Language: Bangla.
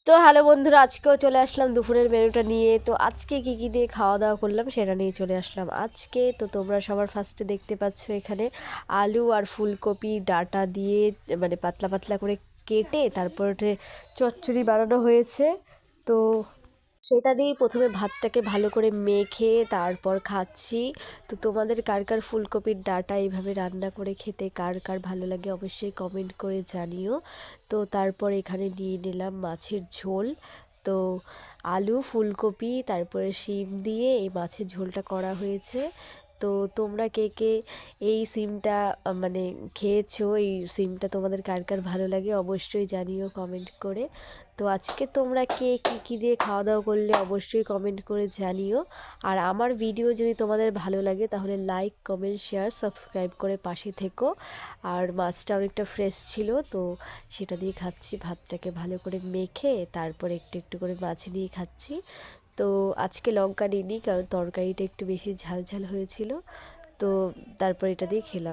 তো হ্যালো বন্ধুরা, আজকেও চলে আসলাম দুপুরের মেনুটা নিয়ে। তো আজকে কি কি দিয়ে খাওয়া দাওয়া করলাম সেটা নিয়ে চলে আসলাম আজকে। তো তোমরা সবার ফার্স্টে দেখতে পাচ্ছ এখানে আলু আর ফুলকপি ডাঁটা দিয়ে মানে পাতলা পাতলা করে কেটে তারপরে চচ্চড়ি বানানো হয়েছে। তো সেটা দিয়েই প্রথমে ভাতটাকে ভালো করে মেখে তারপর খাচ্ছি। তো তোমাদের কার কার ফুলকপির ডাঁটা এইভাবে রান্না করে খেতে কার কার ভালো লাগে অবশ্যই কমেন্ট করে জানিও। তো তারপর এখানে নিয়ে নিলাম মাছের ঝোল। তো আলু ফুলকপি তারপরে শিম দিয়ে এই মাছের ঝোলটা করা হয়েছে। তো তোমরা কে কে এই সিমটা মানে খেয়েছো, এই সিমটা তোমাদের কার কার ভালো লাগে অবশ্যই জানিও কমেন্ট করে। তো আজকে তোমরা কে কী কী দিয়ে খাওয়া দাওয়া করলে অবশ্যই কমেন্ট করে জানিও। আর আমার ভিডিও যদি তোমাদের ভালো লাগে তাহলে লাইক কমেন্ট শেয়ার সাবস্ক্রাইব করে পাশে থেকো। আর মাছটা অনেকটা ফ্রেশ ছিল, তো সেটা দিয়ে খাচ্ছি, ভাতটাকে ভালো করে মেখে তারপর একটু একটু করে মাছ নিয়ে খাচ্ছি। তো আজকে লঙ্কা নিইনি কারণ তরকারিটা একটু বেশি ঝাল ঝাল হয়েছিল। তো তারপর এটা দিয়ে খেলাম।